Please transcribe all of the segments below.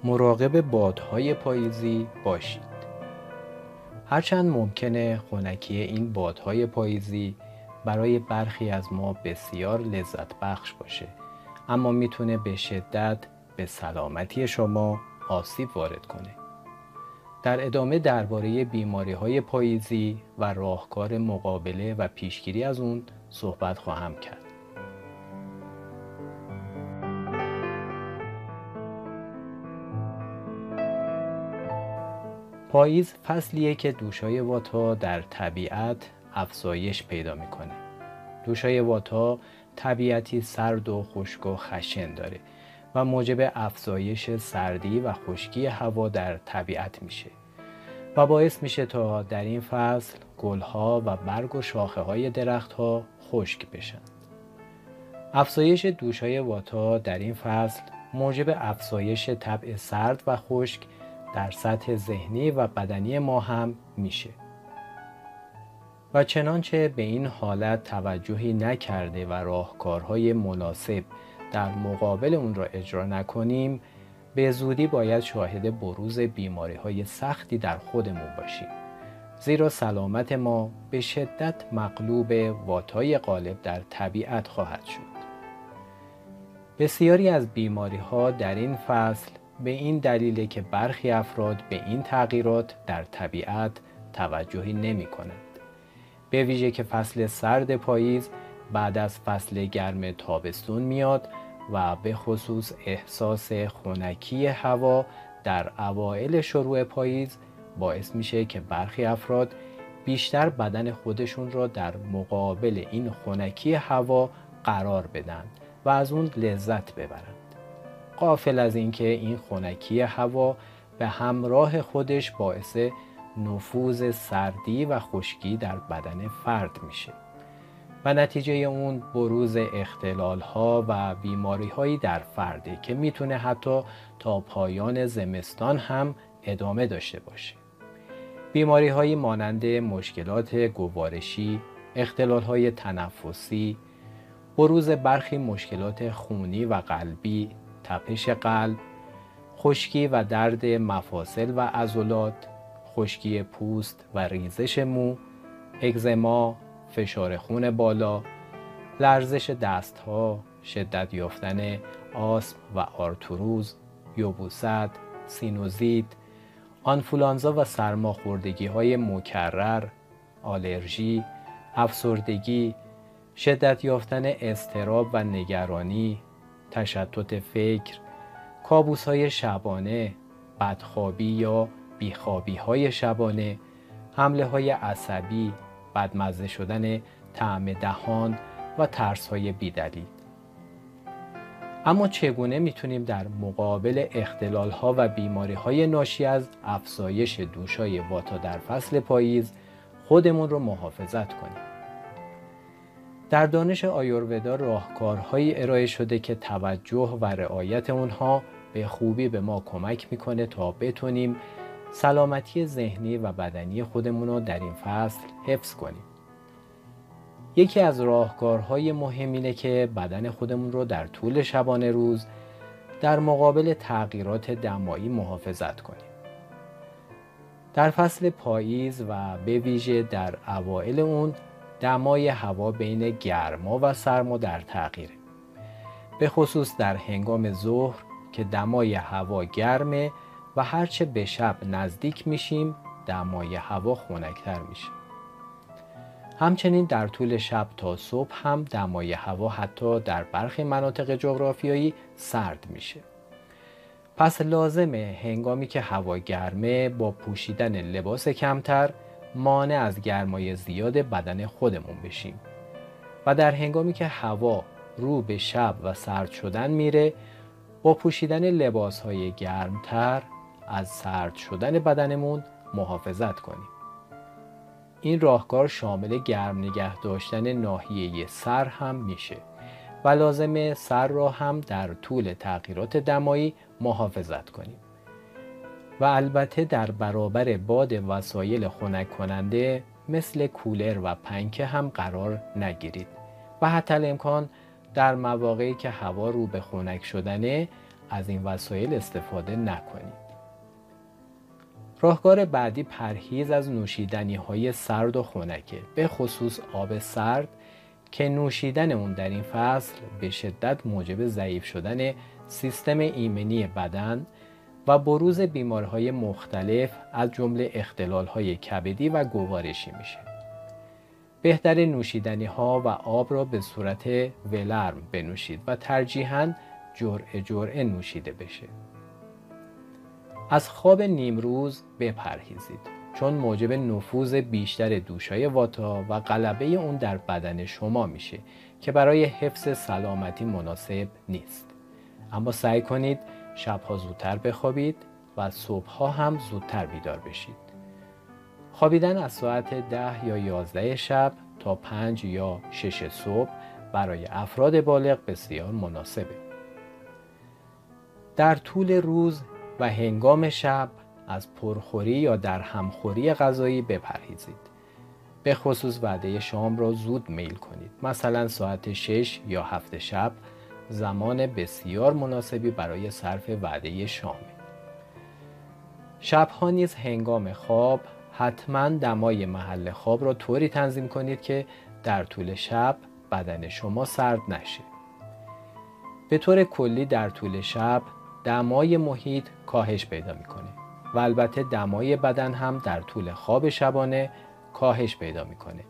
مراقب بادهای پاییزی باشید. هرچند ممکنه خنکی این بادهای پاییزی برای برخی از ما بسیار لذت بخش باشه، اما میتونه به شدت به سلامتی شما آسیب وارد کنه. در ادامه درباره بیماری‌های پاییزی و راهکار مقابله و پیشگیری از اون صحبت خواهم کرد. پاییز فصلیه که دوشای وات‌ها در طبیعت افزایش پیدا میکنه. دوشای وات‌ها طبیعتی سرد و خشک و خشن داره و موجب افزایش سردی و خشکی هوا در طبیعت میشه و باعث میشه تا در این فصل گلها و برگ و شاخه های درختها خشک بشن. افزایش دوشای وات‌ها در این فصل موجب افزایش طبع سرد و خشک در سطح ذهنی و بدنی ما هم میشه و چنانچه به این حالت توجهی نکرده و راهکارهای مناسب در مقابل اون را اجرا نکنیم، به زودی باید شاهد بروز بیماری‌های سختی در خودمون باشیم، زیرا سلامت ما به شدت مغلوب واتای غالب در طبیعت خواهد شد. بسیاری از بیماری‌ها در این فصل به این دلیله که برخی افراد به این تغییرات در طبیعت توجهی نمی‌کنند. به ویژه که فصل سرد پاییز بعد از فصل گرم تابستون میاد و به خصوص احساس خنکی هوا در اوایل شروع پاییز باعث میشه که برخی افراد بیشتر بدن خودشون را در مقابل این خنکی هوا قرار بدن و از اون لذت ببرند، غافل از اینکه این خنکی هوا به همراه خودش باعث نفوذ سردی و خشکی در بدن فرد میشه و نتیجه اون بروز اختلال‌ها و بیماری‌هایی در فرده که میتونه حتی تا پایان زمستان هم ادامه داشته باشه. بیماری‌هایی مانند مشکلات گوارشی، اختلال‌های تنفسی، بروز برخی مشکلات خونی و قلبی، تپش قلب، خشکی و درد مفاصل و عضلات، خشکی پوست و ریزش مو، اگزما، فشار خون بالا، لرزش دستها، شدت یافتن آسم و آرتروز، یبوست، سینوزیت، آنفولانزا و سرماخوردگی‌های مکرر، آلرژی، افسردگی، شدت یافتن اضطراب و نگرانی، تشتت فکر، کابوس‌های شبانه، بدخوابی یا بیخوابی‌های شبانه، حمله‌های عصبی، بدمزه شدن طعم دهان و ترس‌های بی‌دلیل. اما چگونه میتونیم در مقابل اختلال‌ها و بیماری‌های ناشی از افزایش دوشای واتا در فصل پاییز خودمون رو محافظت کنیم؟ در دانش آیورودا راهکارهایی ارائه شده که توجه و رعایت اونها به خوبی به ما کمک میکنه تا بتونیم سلامتی ذهنی و بدنی خودمون رو در این فصل حفظ کنیم. یکی از راهکارهای مهم اینه که بدن خودمون رو در طول شبانه روز در مقابل تغییرات دمایی محافظت کنیم. در فصل پاییز و به ویژه در اوایل اون دمای هوا بین گرما و سرما در تغییره. به خصوص در هنگام ظهر که دمای هوا گرمه و هرچه به شب نزدیک میشیم دمای هوا خنک‌تر میشه. همچنین در طول شب تا صبح هم دمای هوا حتی در برخی مناطق جغرافیایی سرد میشه. پس لازمه هنگامی که هوا گرمه با پوشیدن لباس کمتر مانع از گرمای زیاد بدن خودمون بشیم و در هنگامی که هوا رو به شب و سرد شدن میره با پوشیدن لباسهای گرمتر از سرد شدن بدنمون محافظت کنیم. این راهکار شامل گرم نگه داشتن ناحیه سر هم میشه و لازمه سر را هم در طول تغییرات دمایی محافظت کنیم و البته در برابر باد وسایل خنک کننده مثل کولر و پنکه هم قرار نگیرید و حتی الامکان در مواقعی که هوا رو به خنک شدنه از این وسایل استفاده نکنید. راهکار بعدی پرهیز از نوشیدنی‌های سرد و خنکه، به خصوص آب سرد که نوشیدن اون در این فصل به شدت موجب ضعیف شدن سیستم ایمنی بدن و بروز بیماری‌های مختلف از جمله اختلال‌های کبدی و گوارشی میشه. بهتر نوشیدنی‌ها و آب را به صورت ولرم بنوشید و ترجیحاً جرعه نوشیده بشه. از خواب نیمروز بپرهیزید چون موجب نفوذ بیشتر دوشای واتا و غلبه اون در بدن شما میشه که برای حفظ سلامتی مناسب نیست. اما سعی کنید شبها زودتر بخوابید و صبحها هم زودتر بیدار بشید. خوابیدن از ساعت 10 یا 11 شب تا 5 یا 6 صبح برای افراد بالغ بسیار مناسبه. در طول روز و هنگام شب از پرخوری یا در همخوری غذایی بپرهیزید. به خصوص وعده شام را زود میل کنید. مثلا ساعت 6 یا 7 شب زمان بسیار مناسبی برای صرف وعده شامه. شبها نیز هنگام خواب حتما دمای محل خواب را طوری تنظیم کنید که در طول شب بدن شما سرد نشه. به طور کلی در طول شب دمای محیط کاهش پیدا میکنه و البته دمای بدن هم در طول خواب شبانه کاهش پیدا میکنه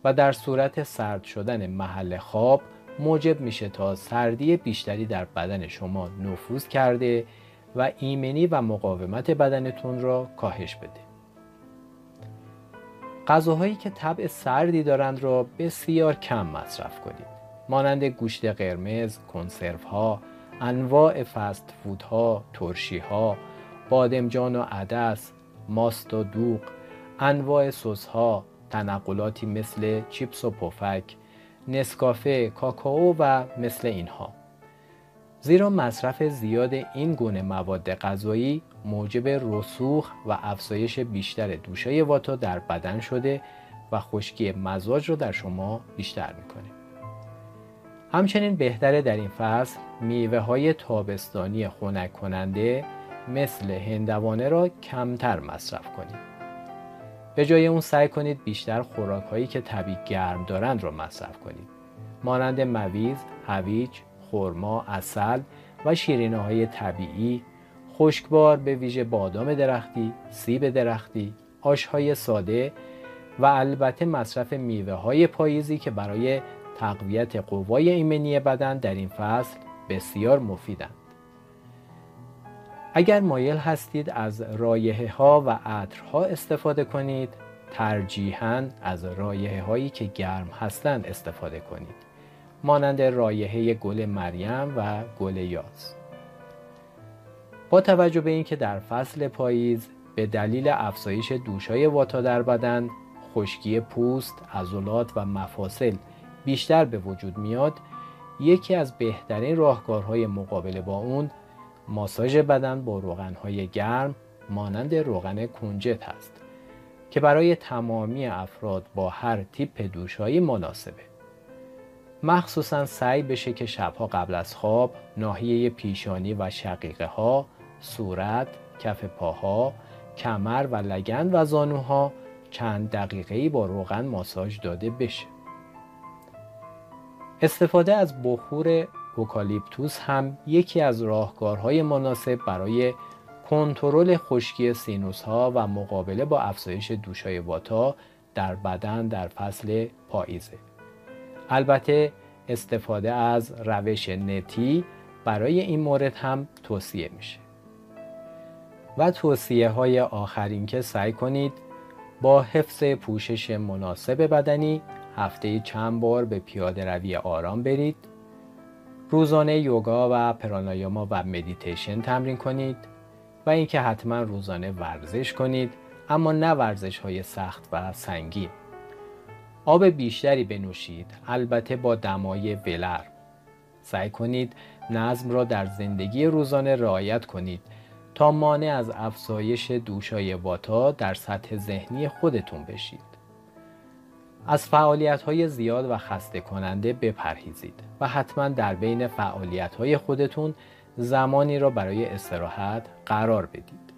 و در صورت سرد شدن محل خواب موجب میشه تا سردی بیشتری در بدن شما نفوذ کرده و ایمنی و مقاومت بدنتون را کاهش بده. غذاهایی که طبع سردی دارند را بسیار کم مصرف کنید. مانند گوشت قرمز، کنسروها، انواع فست فودها، ترشیها، بادمجان و عدس، ماست و دوغ، انواع سسها، تنقلاتی مثل چیپس و پفک، نسکافه، کاکائو و مثل اینها. زیرا مصرف زیاد این گونه مواد غذایی موجب رسوخ و افزایش بیشتر دوشای واتا در بدن شده و خشکی مزاج را در شما بیشتر میکنه. همچنین بهتره در این فصل میوه های تابستانی خنک کننده مثل هندوانه را کمتر مصرف کنید. به جای اون سعی کنید بیشتر خوراک هایی که طبیعی گرم دارند را مصرف کنید. مانند مویز، هویج، خرما، عسل و شیرینی‌های طبیعی، خشکبار به ویژه بادام درختی، سیب درختی، آش‌های ساده و البته مصرف میوه‌های پاییزی که برای تقویت قوای ایمنی بدن در این فصل بسیار مفیدند. اگر مایل هستید از رایحه‌ها و عطرها استفاده کنید، ترجیحاً از رایحه‌هایی که گرم هستند استفاده کنید. مانند رایحه گل مریم و گل یاس. با توجه به اینکه در فصل پاییز به دلیل افزایش دوشای واتا در بدن، خشکی پوست، عضلات و مفاصل بیشتر به وجود میاد، یکی از بهترین راهکارهای مقابله با اون ماساژ بدن با روغن‌های گرم مانند روغن کنجد هست که برای تمامی افراد با هر تیپ دوشایی مناسبه. مخصوصاً سعی بشه که شبها قبل از خواب ناحیه پیشانی و شقیقه ها، صورت، کف پاها، کمر و لگن و زانوها چند دقیقه‌ای با روغن ماساژ داده بشه. استفاده از بخور اوکالیپتوس هم یکی از راهکارهای مناسب برای کنترل خشکی سینوس ها و مقابله با افزایش دوشای واتا در بدن در فصل پاییزه. البته استفاده از روش نتی برای این مورد هم توصیه میشه. و توصیه های آخرین که سعی کنید با حفظ پوشش مناسب بدنی هفته چند بار به پیاده روی آرام برید، روزانه یوگا و پرانایاما و مدیتیشن تمرین کنید و اینکه حتما روزانه ورزش کنید، اما نه ورزش های سخت و سنگین. آب بیشتری بنوشید، البته با دمای ولرم. سعی کنید نظم را در زندگی روزانه رعایت کنید تا مانع از افزایش دوشای واتا در سطح ذهنی خودتون بشید. از فعالیت‌های زیاد و خسته کننده بپرهیزید و حتما در بین فعالیت‌های خودتون زمانی را برای استراحت قرار بدید.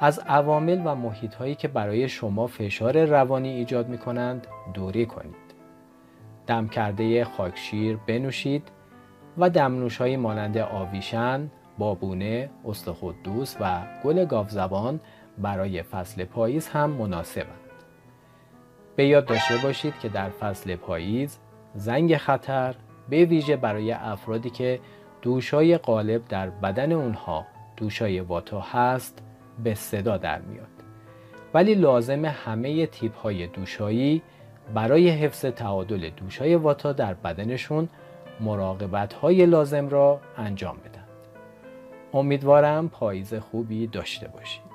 از عوامل و محیط‌هایی که برای شما فشار روانی ایجاد می‌کنند دوری کنید. دم کرده خاکشیر بنوشید و دمنوش‌هایی مانند آویشن، بابونه، استخوان‌دوست و گل گاوزبان برای فصل پاییز هم مناسبند. به یاد داشته باشید که در فصل پاییز زنگ خطر به ویژه برای افرادی که دوشای غالب در بدن اونها دوشای واتا هست به صدا در میاد. ولی لازم همه تیپ های دوشایی برای حفظ تعادل دوشای واتا در بدنشون مراقبت های لازم را انجام بدن. امیدوارم پاییز خوبی داشته باشید.